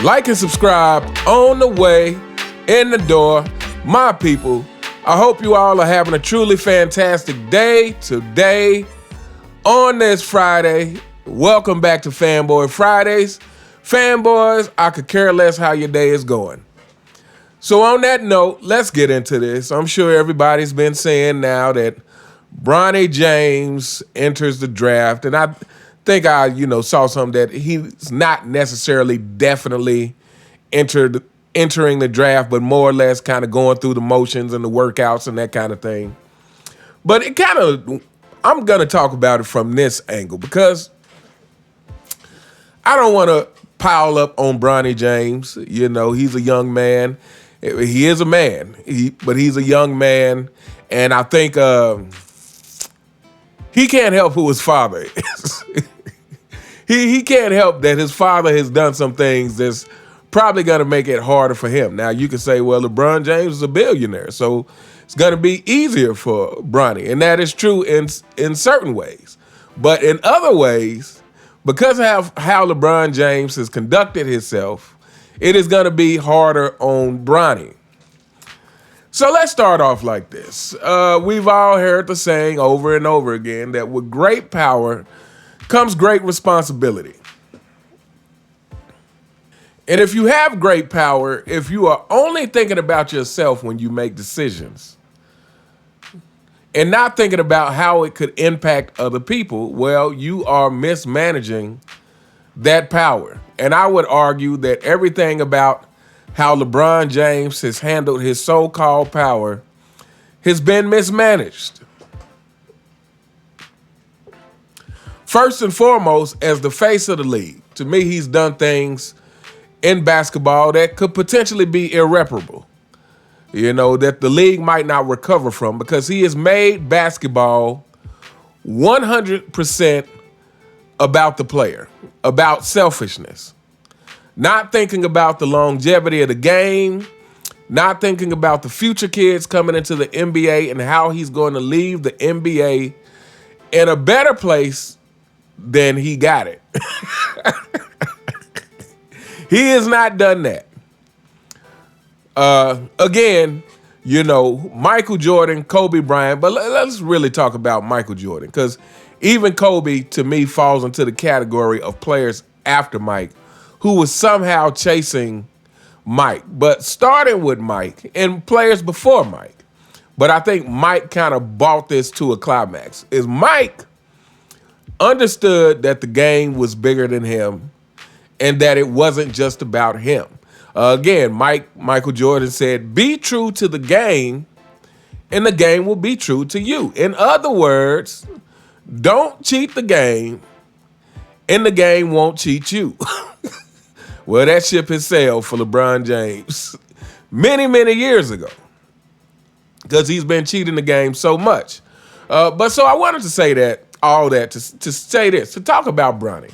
Like and subscribe on the way, in the door, my people. I hope you all are having a truly fantastic day today on this Friday. Welcome back to Fanboy Fridays. Fanboys, I could care less how your day is going. So on that note, let's get into this. I'm sure everybody's been saying now that Bronny James enters the draft, and I think I saw something that he's not necessarily definitely entering the draft, but more or less kind of going through the motions and the workouts and that kind of thing. But I'm going to talk about it from this angle because I don't want to pile up on Bronny James. He's a young man. He is a man, but he's a young man, and I think he can't help who his father is. He can't help that his father has done some things that's probably going to make it harder for him. Now, you can say, well, LeBron James is a billionaire, so it's going to be easier for Bronny, and that is true in certain ways. But in other ways, because of how LeBron James has conducted himself, it is going to be harder on Bronny. So let's start off like this. We've all heard the saying over and over again that with great power comes great responsibility. And if you have great power, if you are only thinking about yourself when you make decisions and not thinking about how it could impact other people, well, you are mismanaging that power. And I would argue that everything about how LeBron James has handled his so-called power has been mismanaged. First and foremost, as the face of the league, to me, he's done things in basketball that could potentially be irreparable, that the league might not recover from, because he has made basketball 100% about the player, about selfishness, not thinking about the longevity of the game, not thinking about the future kids coming into the NBA and how he's going to leave the NBA in a better place than he got it. He has not done that. Again, Michael Jordan, Kobe Bryant, but let's really talk about Michael Jordan, because even Kobe, to me, falls into the category of players after Mike who was somehow chasing Mike, but starting with Mike and players before Mike. But I think Mike kind of brought this to a climax. Is Mike understood that the game was bigger than him and that it wasn't just about him. Again, Michael Jordan said, be true to the game and the game will be true to you. In other words, don't cheat the game and the game won't cheat you. Well, that ship has sailed for LeBron James many, many years ago because he's been cheating the game so much. But so I wanted to say all that to say this, to talk about Bronny.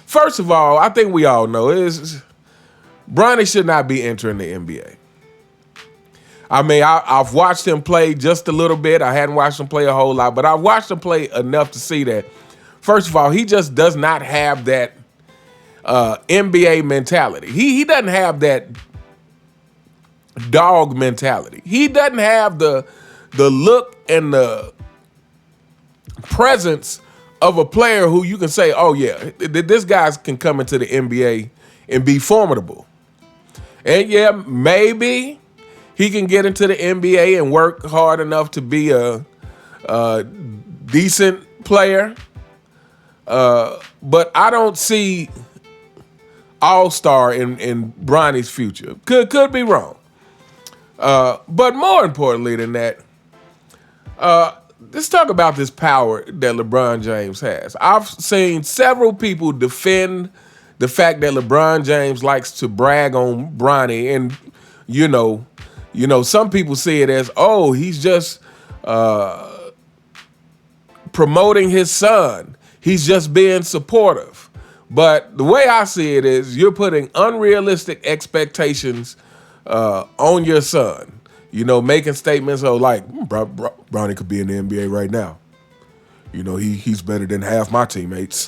First of all, I think we all know Bronny should not be entering the NBA. I mean, I've watched him play just a little bit. I hadn't watched him play a whole lot, but I've watched him play enough to see that, first of all, he just does not have that NBA mentality. He doesn't have that dog mentality. He doesn't have the look and the presence of a player who you can say, oh yeah, this guy can come into the NBA and be formidable. And yeah, maybe he can get into the NBA and work hard enough to be a decent player. But I don't see all-star in Bronny's future. Could be wrong. But more importantly than that, let's talk about this power that LeBron James has. I've seen several people defend the fact that LeBron James likes to brag on Bronny, and some people see it as, oh, he's just promoting his son. He's just being supportive. But the way I see it is you're putting unrealistic expectations on your son. Making statements like, Bronny could be in the NBA right now. He's better than half my teammates.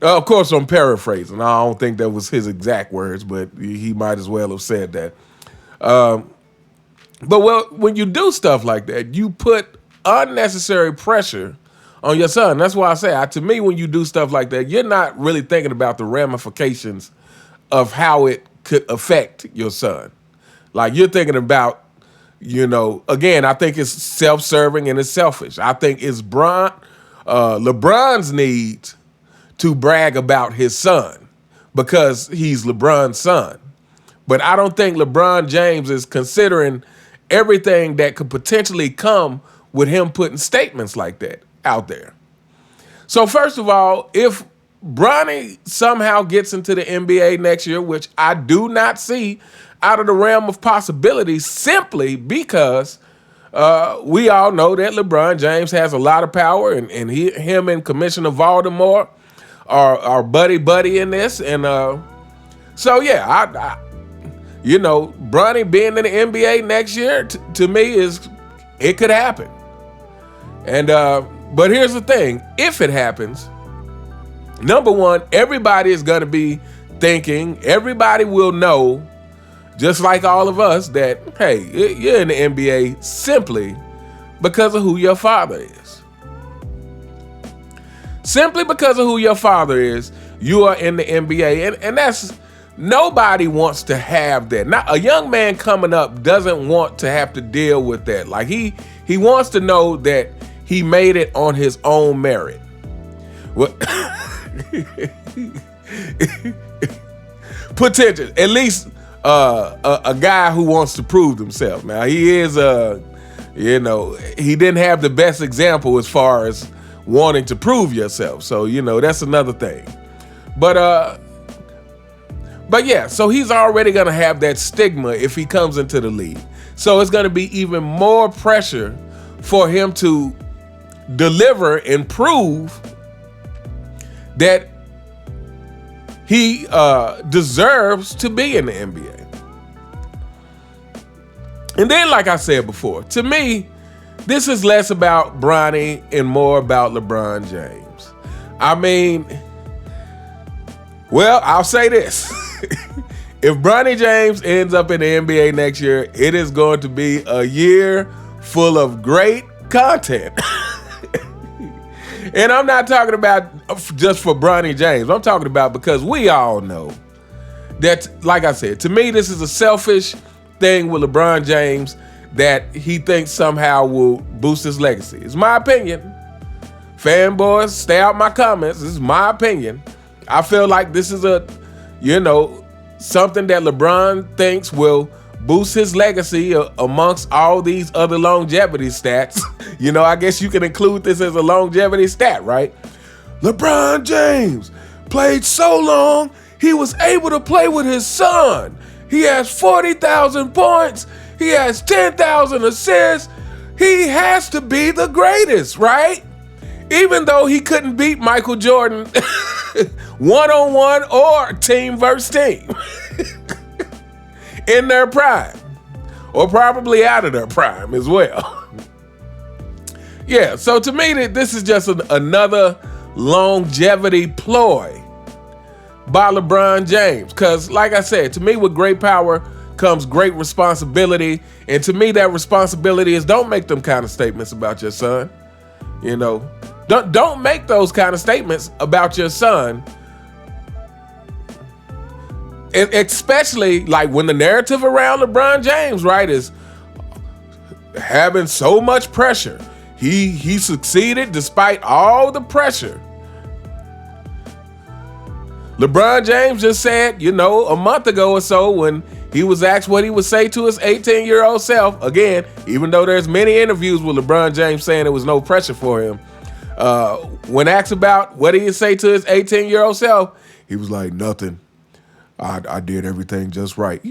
Of course, I'm paraphrasing. I don't think that was his exact words, but he might as well have said that. But when you do stuff like that, you put unnecessary pressure on your son. That's why I say, to me, when you do stuff like that, you're not really thinking about the ramifications of how it could affect your son. Like you're thinking about, again, I think it's self-serving and it's selfish. I think it's LeBron's need to brag about his son because he's LeBron's son. But I don't think LeBron James is considering everything that could potentially come with him putting statements like that out there. So first of all, if Bronny somehow gets into the NBA next year, which I do not see out of the realm of possibilities, simply because we all know that LeBron James has a lot of power, and him and Commissioner Voldemort are buddy in this. And so, yeah, Bronny being in the NBA next year, to me, it could happen. And but here's the thing. If it happens, number one, everybody is going to be thinking, everybody will know, just like all of us, that, hey, you're in the NBA simply because of who your father is. Simply because of who your father is, you are in the NBA. And that's, nobody wants to have that. Not a young man coming up doesn't want to have to deal with that. Like he wants to know that he made it on his own merit. Well, potential, at least a guy who wants to prove himself. Now he is, he didn't have the best example as far as wanting to prove yourself. So that's another thing. But yeah, so he's already gonna have that stigma if he comes into the league. So it's gonna be even more pressure for him to deliver and prove that he deserves to be in the NBA. And then, like I said before, to me, this is less about Bronny and more about LeBron James. I mean, well, I'll say this. If Bronny James ends up in the NBA next year, it is going to be a year full of great content. And I'm not talking about just for Bronny James. I'm talking about because we all know that, like I said, to me, this is a selfish thing with LeBron James that he thinks somehow will boost his legacy. It's my opinion. Fanboys, stay out my comments. This is my opinion. I feel like this is something that LeBron thinks will boost his legacy amongst all these other longevity stats. I guess you can include this as a longevity stat, right? LeBron James played so long, he was able to play with his son. He has 40,000 points. He has 10,000 assists. He has to be the greatest, right? Even though he couldn't beat Michael Jordan one-on-one or team versus team in their prime, or probably out of their prime as well. Yeah, so to me, this is just another longevity ploy by LeBron James. Because, like I said, to me, with great power comes great responsibility. And to me, that responsibility is don't make them kind of statements about your son. Don't make those kind of statements about your son. Especially like when the narrative around LeBron James, right, is having so much pressure. He succeeded despite all the pressure. LeBron James just said, a month ago or so when he was asked what he would say to his 18-year-old self, again, even though there's many interviews with LeBron James saying there was no pressure for him, when asked about what he would say to his 18-year-old self, he was like, nothing. I did everything just right.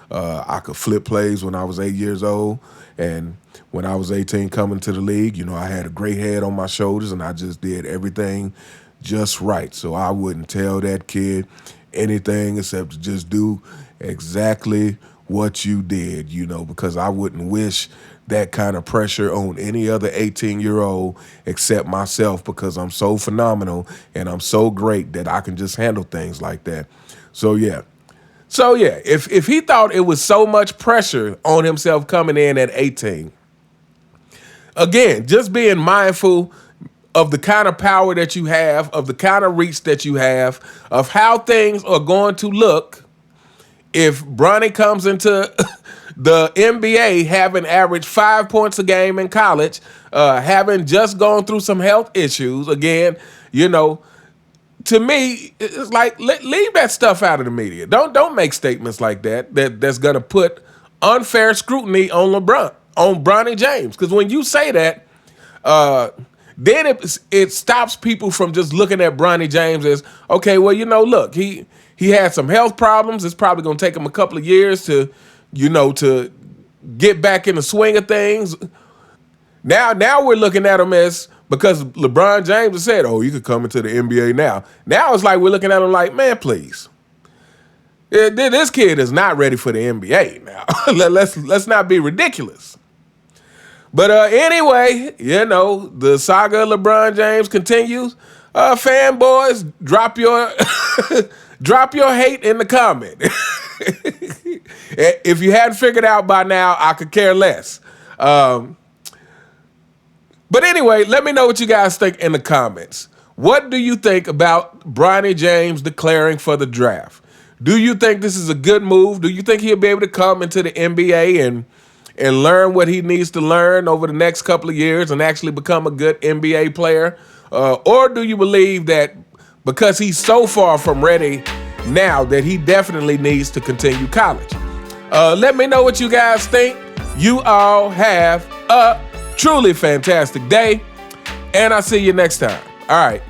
I could flip plays when I was 8 years old. And when I was 18 coming to the league, I had a great head on my shoulders and I just did everything just right. So I wouldn't tell that kid anything except to just do exactly what you did, because I wouldn't wish that kind of pressure on any other 18-year-old except myself, because I'm so phenomenal and I'm so great that I can just handle things like that. So yeah. If he thought it was so much pressure on himself coming in at 18, again, just being mindful of the kind of power that you have, of the kind of reach that you have, of how things are going to look if Bronny comes into the NBA having averaged 5 points a game in college, having just gone through some health issues. Again, to me, it's like leave that stuff out of the media. Don't make statements like that's gonna put unfair scrutiny on Bronny James. Because when you say that, then it stops people from just looking at Bronny James as, okay, well, look, he had some health problems. It's probably gonna take him a couple of years to get back in the swing of things. Now we're looking at him as, because LeBron James has said, oh, you could come into the NBA now. Now it's like we're looking at him like, man, please. This kid is not ready for the NBA now. Let's not be ridiculous. But anyway, the saga of LeBron James continues. Fanboys, drop your drop your hate in the comment. If you hadn't figured out by now, I could care less. But anyway, let me know what you guys think in the comments. What do you think about Bronny James declaring for the draft? Do you think this is a good move? Do you think he'll be able to come into the NBA and learn what he needs to learn over the next couple of years and actually become a good NBA player? Or do you believe that because he's so far from ready now that he definitely needs to continue college? Let me know what you guys think. You all have a truly fantastic day, and I'll see you next time. All right.